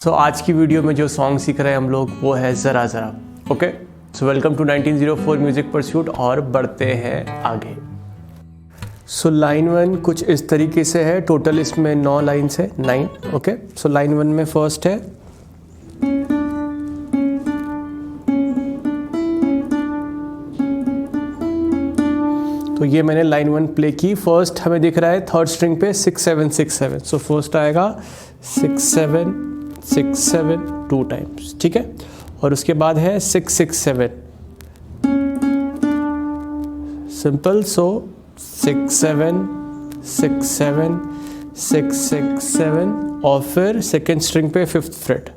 सो आज की वीडियो में जो सॉन्ग सीख रहे हैं हम लोग वो है ज़रा ज़रा। Okay, so welcome to 1904 music pursuit और बढ़ते हैं आगे। सो लाइन 1 कुछ इस तरीके से है। टोटल इसमें 9 लाइन्स है, 9। ओके, सो लाइन 1 में फर्स्ट है तो ये मैंने लाइन 1 प्ले की। फर्स्ट हमें दिख रहा है थर्ड स्ट्रिंग पे 6 7 6 7। सो फर्स्ट आएगा 6 7 6 7 2 टाइम्स, ठीक है। और उसके बाद है 6 6 7 सिंपल। सो 6 7 6 7 6 6 7 और फिर सेकेंड स्ट्रिंग पे 5th फ्रेट,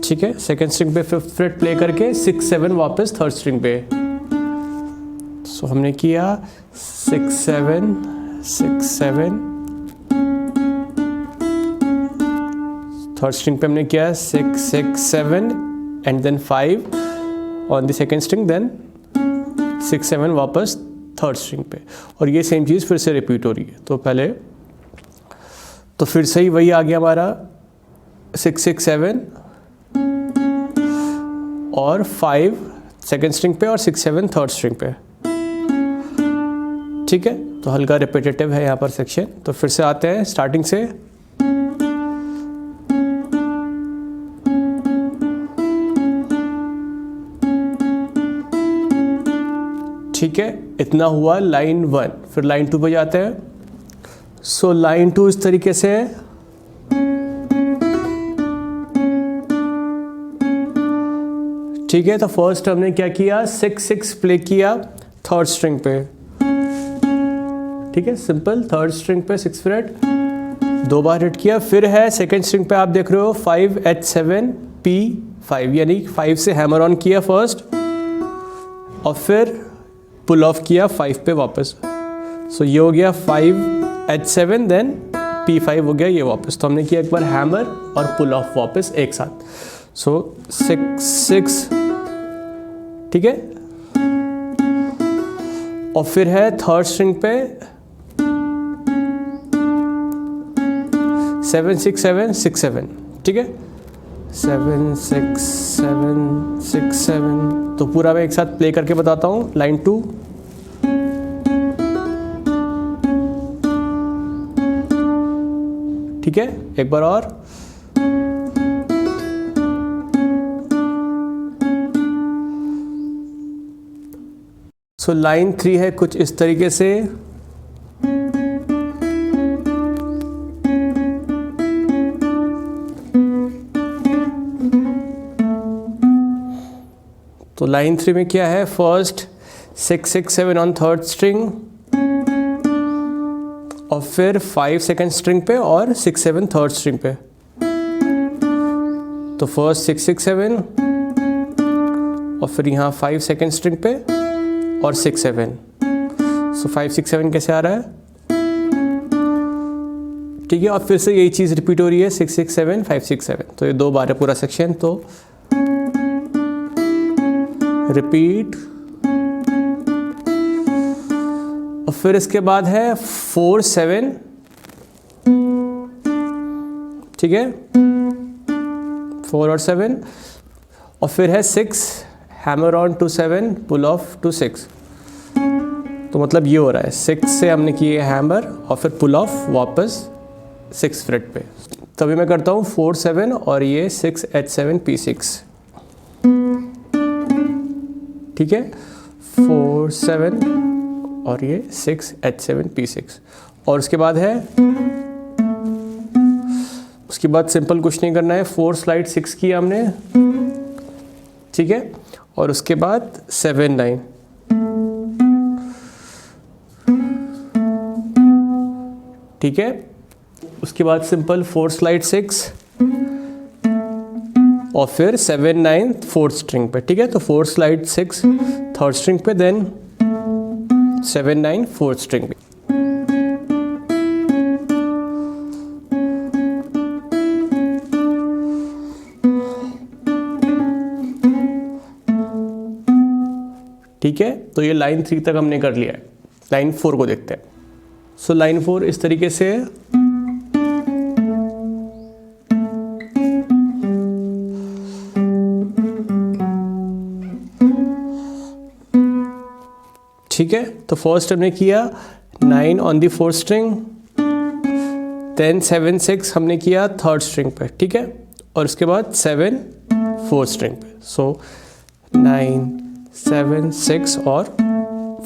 ठीक है। सेकेंड स्ट्रिंग पे 5th फ्रेट प्ले करके 6 7 वापस थर्ड स्ट्रिंग पे। सो हमने किया 6 7 6 7, थर्ड स्ट्रिंग पे हमने किया 6 6 7 and then 5 on the second string, then 6 7 वापस थर्ड स्ट्रिंग पे। और ये सेम चीज़ फिर से रिपीट हो रही है। तो पहले तो फिर से ही वही आ गया हमारा 6 6 7 और 5 सेकेंड स्ट्रिंग पे और 6 7 थर्ड स्ट्रिंग पे, ठीक है। तो हल्का रिपीटेटिव है यहाँ पर सेक्शन। तो फिर से आते हैं स्टार्टिंग से। ठीक है, इतना हुआ लाइन 1। फिर लाइन 2 पे जाते हैं। सो लाइन 2 इस तरीके से है। ठीक है, तो फर्स्ट हमने क्या किया 6 6 प्ले किया थर्ड स्ट्रिंग पे, ठीक है, सिंपल। थर्ड स्ट्रिंग पे 6 फ्रेट 2 बार हिट किया। फिर है सेकेंड स्ट्रिंग पे आप देख रहे हो 5 H 7 P 5, यानी 5 से हैमर ऑन किया फर्स्ट और फिर पुल ऑफ किया 5 पे वापस। सो ये हो गया 5 H 7 देन P 5 हो गया ये वापस। तो हमने किया एक बार हैमर और पुल ऑफ वापस एक साथ। सो 6 6, ठीक है। और फिर है थर्ड स्ट्रिंग पे 7 6 7 6 7, ठीक है। 7 6 7 6 7। तो पूरा मैं एक साथ प्ले करके बताता हूँ। लाइन 2, ठीक है, एक बार और। सो लाइन 3 है कुछ इस तरीके से। तो लाइन 3 में क्या है, फर्स्ट 6 6 7 ऑन थर्ड स्ट्रिंग और फिर 5 सेकेंड स्ट्रिंग पे और 6 7 थर्ड स्ट्रिंग पे। तो फर्स्ट 6 6 7 और फिर यहाँ 5 सेकेंड स्ट्रिंग पे और 6 7। सो 5 6 7 कैसे आ रहा है, ठीक है। और फिर से यही चीज़ रिपीट हो रही है 6 6 7 5 6 7। तो ये 2 बार है पूरा सेक्शन। तो रिपीट और फिर इसके बाद है 4 7, ठीक है, 4 और 7 और फिर है 6 hammer on to 7 pull off to 6। तो मतलब ये हो रहा है 6 से हमने किए हैमर और फिर पुल ऑफ वापस 6 फ्रेट पे। तभी मैं करता हूँ 4 7 और ये 6 H 7 P 6, ठीक है, 4 7 और ये 6 H 7 P 6। और उसके बाद है, उसके बाद सिंपल कुछ नहीं करना है। 4 स्लाइड 6 किया हमने, ठीक है। और उसके बाद 7 9, ठीक है। उसके बाद सिंपल 4 स्लाइड 6 और फिर 7 9 फोर्थ स्ट्रिंग पे, ठीक है। तो 4 स्लाइड 6 थर्ड स्ट्रिंग पे देन 7 9 फोर्थ स्ट्रिंग पे। ठीक है, तो ये लाइन 3 तक हमने कर लिया है। लाइन 4 को देखते हैं। सो लाइन 4 इस तरीके से ठीक है, तो फर्स्ट हमने किया 9 on the fourth string, then 7 6 हमने किया थर्ड स्ट्रिंग पे, ठीक है, और उसके बाद 7 फोर्थ स्ट्रिंग पे। सो 9 7 6 और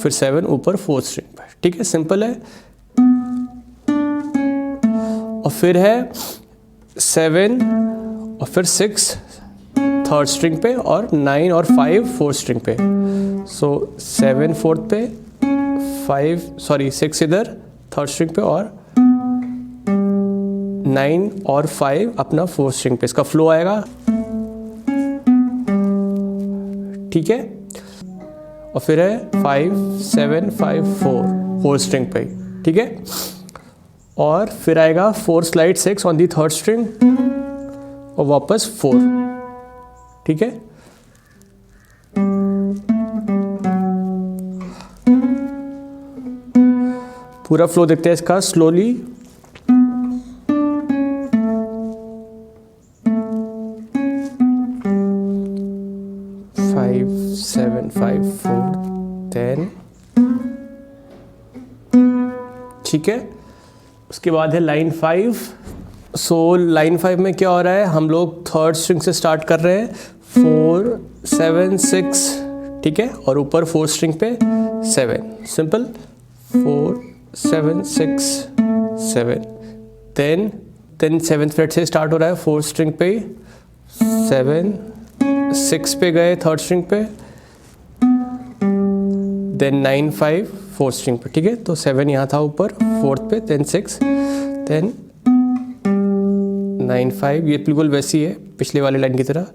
फिर 7 ऊपर फोर्थ स्ट्रिंग पे, ठीक है, सिंपल है। और फिर है 7 और फिर 6 थर्ड स्ट्रिंग पे और 9 और 5 फोर्थ स्ट्रिंग पे। सो 7 फोर्थ पे, 6 इधर थर्ड स्ट्रिंग पे और 9 और 5 अपना फोर्थ स्ट्रिंग पे। इसका फ्लो आएगा, ठीक है। और फिर है 5 7 5 4 फोर्थ स्ट्रिंग पे, ठीक है। और फिर आएगा 4 slide 6 on the third string और वापस 4, ठीक है। पूरा फ्लो देखते हैं इसका स्लोली। फाइव 7 5 4 10, ठीक है। उसके बाद है लाइन 5। सो लाइन 5 में क्या हो रहा है, हम लोग थर्ड स्ट्रिंग से स्टार्ट कर रहे हैं, 4 7 6, ठीक है, और ऊपर फोर्थ स्ट्रिंग पे 7, सिंपल 4 7 6 7। देन 7th फ्रेट से स्टार्ट हो रहा है फोर्थ स्ट्रिंग पे, 7 6 पे गए थर्ड स्ट्रिंग पे, देन 9 5 फोर्थ स्ट्रिंग पे, ठीक है। तो 7 यहाँ था ऊपर फोर्थ पे, देन 6, देन 9 5, ये बिल्कुल वैसी है पिछले वाले लाइन की तरह।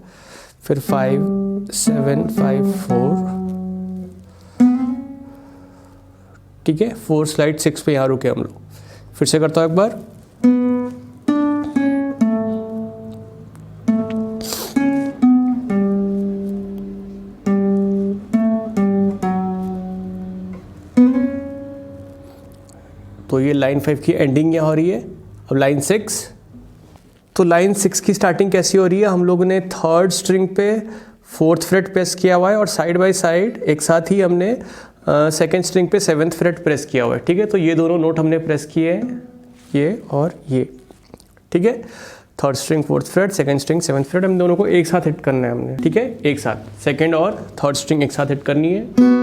फिर 5 7 5 4, ठीक है। 4 स्लाइड 6 पे यहाँ रुके हम लोग। फिर से करता हूँ एक बार। तो ये लाइन 5 की एंडिंग यहाँ हो रही है। अब लाइन 6, तो लाइन 6 की स्टार्टिंग कैसी हो रही है, हम लोगों ने थर्ड स्ट्रिंग पे फोर्थ फ्रेट प्रेस किया हुआ है और साइड बाय साइड एक साथ ही हमने सेकेंड स्ट्रिंग पे 7th फ्रेट प्रेस किया हुआ है, ठीक है। तो ये दोनों नोट हमने प्रेस किए हैं, ये और ये, ठीक है। Third string fourth freight, second string 7th freight, हम दोनों को एक साथ हिट करना है हमने, ठीक है, एक साथ। सेकेंड और थर्ड स्ट्रिंग एक साथ हिट करनी है।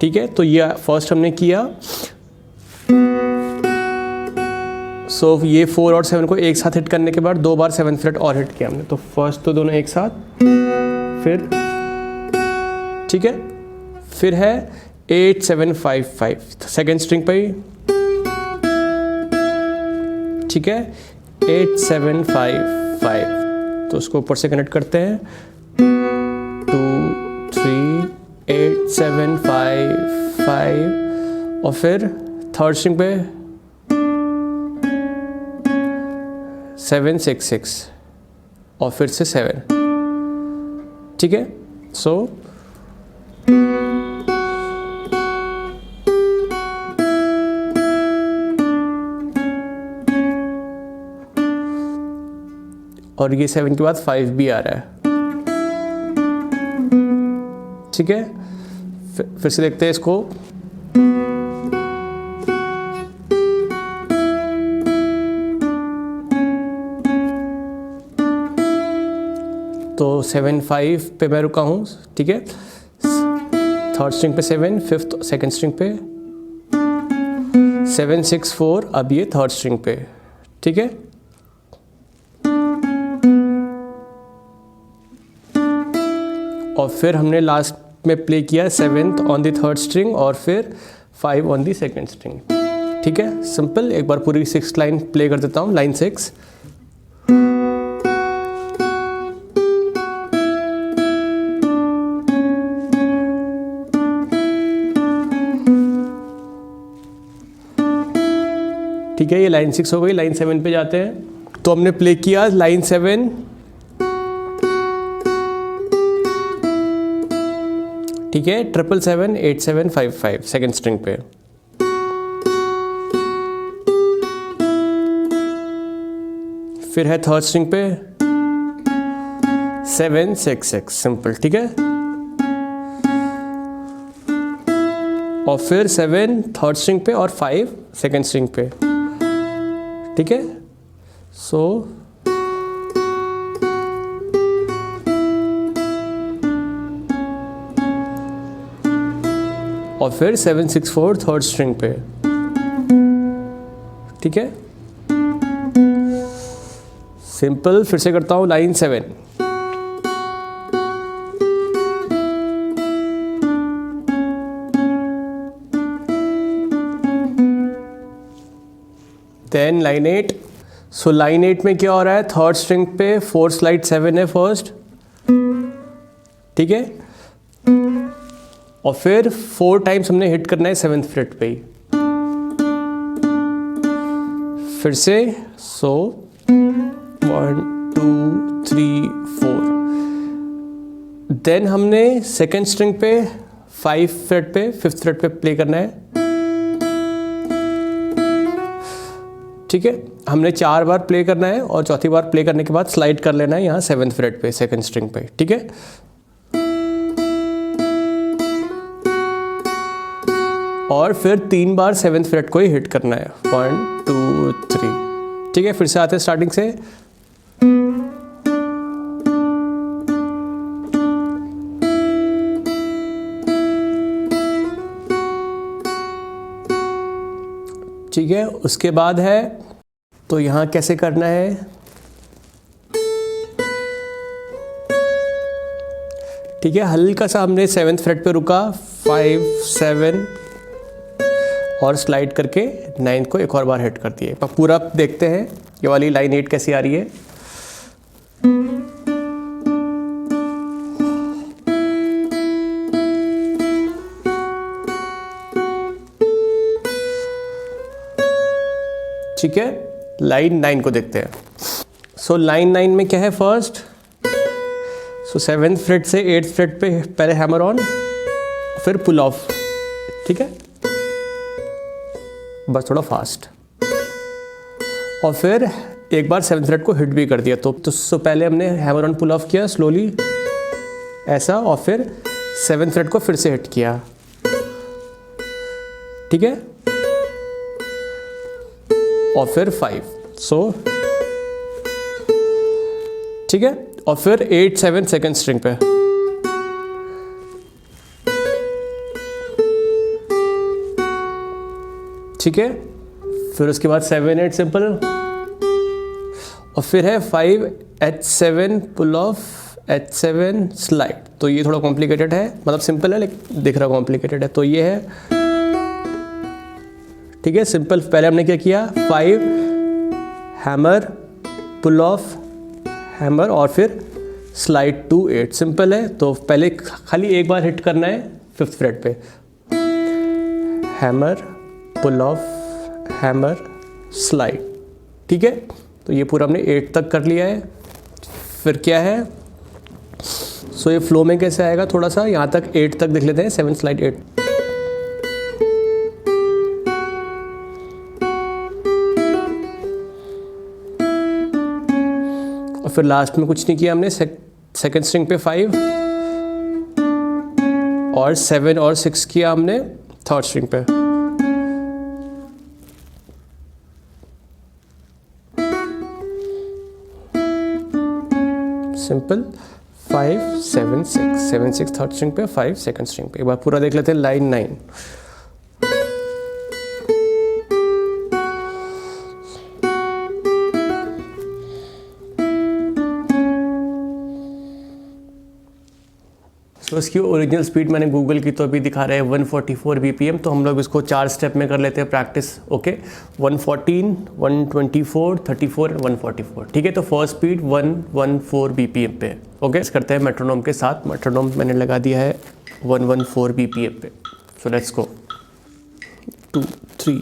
ठीक है, तो ये फर्स्ट हमने किया। सो ये 4 और 7 को एक साथ हिट करने के बाद 2 बार 7th फ्रेट और हिट किया हमने। तो फर्स्ट तो दोनों एक साथ, फिर ठीक है, फिर है 8 7 5 5 सेकेंड स्ट्रिंग पे, ठीक है, 8 7 5 5। तो उसको ऊपर से कनेक्ट करते हैं, 2 3 8 7 5 5, और फिर थर्ड स्ट्रिंग पे 7 6 6 और फिर से 7, ठीक है। सो और ये 7 के बाद 5 भी आ रहा है, ठीक है। फिर से देखते हैं इसको। तो 7 5 पे मैं रुका हूँ, ठीक है। थर्ड स्ट्रिंग पे 7, फिफ्थ सेकेंड स्ट्रिंग पे 7 6 4, अब ये थर्ड स्ट्रिंग पे, ठीक है। और फिर हमने लास्ट में प्ले किया 7th on the third string और फिर 5 ऑन द सेकेंड स्ट्रिंग, ठीक है, सिंपल। एक बार पूरी 6th लाइन प्ले कर देता हूँ, लाइन 6। ठीक है, ये लाइन 6 हो गई। लाइन 7 पे जाते हैं। तो हमने प्ले किया लाइन 7, ठीक है, 7 7 8 7 5 5 सेकेंड स्ट्रिंग पे। फिर है थर्ड स्ट्रिंग पे 7 6 6 सिंपल, ठीक है। और फिर 7 थर्ड स्ट्रिंग पे और 5 सेकेंड स्ट्रिंग पे, ठीक है। सो और फिर 7 6 4 थर्ड स्ट्रिंग पे, ठीक है। सिंपल, फिर से करता हूं line 7। Then line 8। So line 8 में क्या हो रहा है, थर्ड स्ट्रिंग पे 4 स्लाइड 7 है फर्स्ट, ठीक है। और फिर 4 टाइम्स हमने हिट करना है 7th फ्रेट पे ही, फिर से। सो 1 2 3 4। देन हमने सेकेंड स्ट्रिंग पे 5 फ्रेट पे 5th फ्रेट पे प्ले करना है, ठीक है। हमने 4 बार प्ले करना है और चौथी बार प्ले करने के बाद स्लाइड कर लेना है यहाँ 7th फ्रेट पे सेकेंड स्ट्रिंग पे, ठीक है। और फिर 3 बार 7th फ्रेट को ही हिट करना है, 1 2 3, ठीक है। फिर से आते हैं स्टार्टिंग से। ठीक है, उसके बाद है तो यहाँ कैसे करना है, ठीक है। हल्का सा हमने 7th फ्रेट पे रुका, 5 7 और स्लाइड करके 9th को एक और बार हिट कर दिए। पूरा देखते हैं ये वाली लाइन 8 कैसी आ रही है। ठीक है, लाइन 9 को देखते हैं। सो लाइन 9 में क्या है, फर्स्ट 7th फ्रेट से 8th फ्रेट पे पहले हैमर ऑन, फिर पुल ऑफ, ठीक है। बस थोड़ा फास्ट, और फिर एक बार 7th फ्रेट को हिट भी कर दिया। तो पहले हमने हैमर ऑन पुल ऑफ किया स्लोली ऐसा, और फिर 7th फ्रेट को फिर से हिट किया, ठीक है। और फिर 5, ठीक है। और फिर 8 7 सेकेंड स्ट्रिंग पे, ठीक है। फिर उसके बाद 7 8 सिंपल, और फिर है 5 H7 pull of H7 slide. तो ये थोड़ा कॉम्प्लिकेटेड है, मतलब सिंपल है लेकिन दिख रहा कॉम्प्लिकेटेड है। तो ये है, ठीक है, सिंपल। पहले हमने क्या किया, 5 हैमर पुल ऑफ हैमर और फिर स्लाइड टू 8, सिंपल है। तो पहले खाली एक बार हिट करना है 5th फ्रेट पे, hammer pull off hammer slide, ठीक है। तो ये पूरा हमने 8 तक कर लिया है। फिर क्या है, सो ये फ्लो में कैसे आएगा, थोड़ा सा यहाँ तक 8 तक देख लेते हैं, 7 स्लाइड 8, और फिर लास्ट में कुछ नहीं किया हमने, सेकेंड स्ट्रिंग पे 5 और 7 और 6 किया हमने थर्ड स्ट्रिंग पे, सिंपल। 5 7 6 7 6 थर्ड स्ट्रिंग पे, 5 सेकेंड स्ट्रिंग पे। एक बार पूरा देख लेते हैं लाइन 9। तो इसकी ओरिजिनल स्पीड मैंने गूगल की तो अभी दिखा रहा है 144 BPM। तो हम लोग इसको 4 स्टेप में कर लेते हैं प्रैक्टिस, ओके। 114 124 34 एंड 144, ठीक है। तो फर्स्ट स्पीड 114 BPM पे, ओके। इस करते हैं मेट्रोनोम के साथ। मेट्रोनोम मैंने लगा दिया है 114 BPM पे। So let's go, 2 3।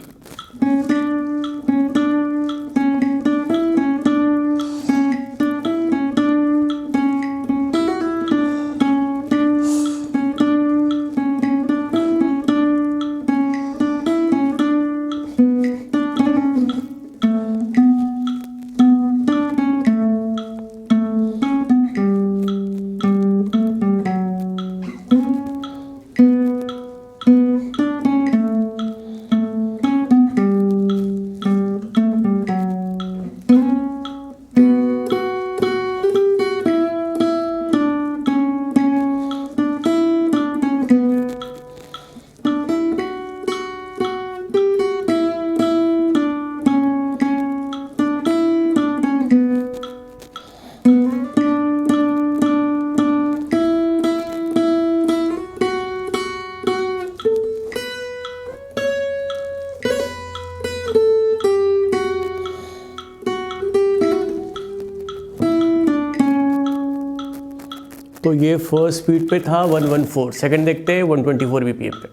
तो ये फर्स्ट स्पीड पे था 114, सेकंड देखते हैं 124 BPM पे।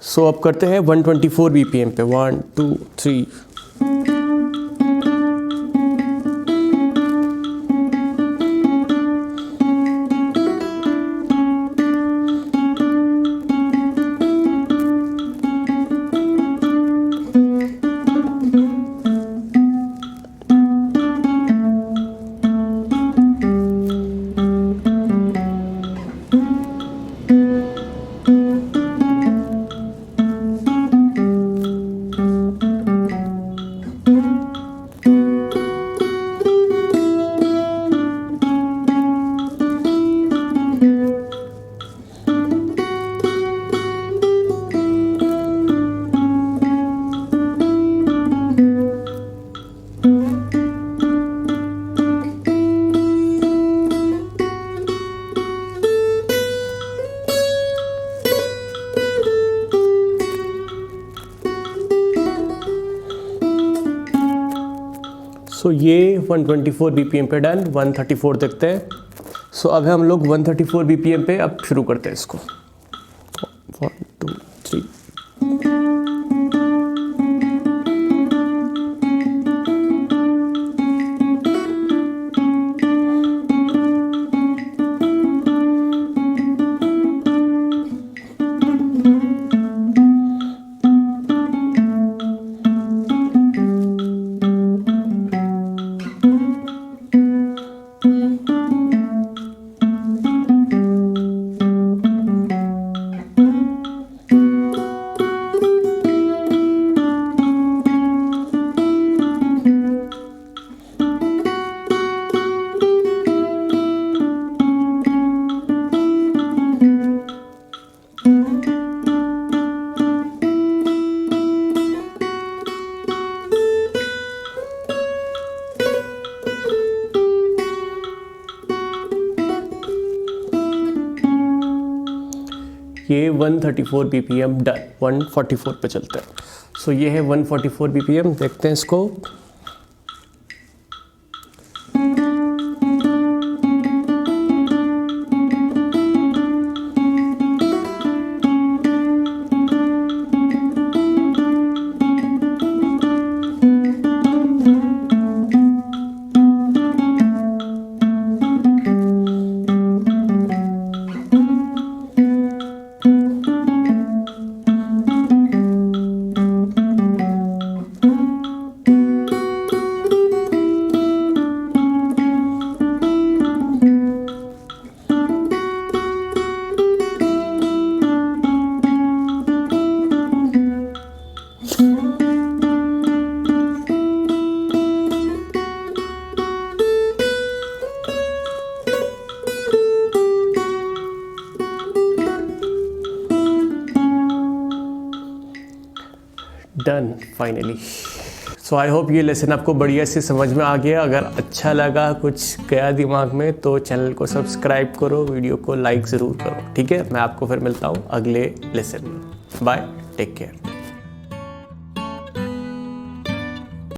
सो अब करते हैं 124 BPM पे, 1 2 3। सो ये 124 BPM पे डन। 134 देखते हैं। सो अब हम लोग 134 BPM पे अब शुरू करते हैं इसको। 1 2 3। ये 134 BPM डन। 144 पे चलते हैं। सो ये है 144 BPM, देखते हैं इसको। Done finally. So I hope ये लेसन आपको बढ़िया से समझ में आ गया। अगर अच्छा लगा, कुछ गया दिमाग में, तो चैनल को सब्सक्राइब करो, वीडियो को लाइक ज़रूर करो। ठीक है, मैं आपको फिर मिलता हूँ अगले लेसन में। Bye, take care.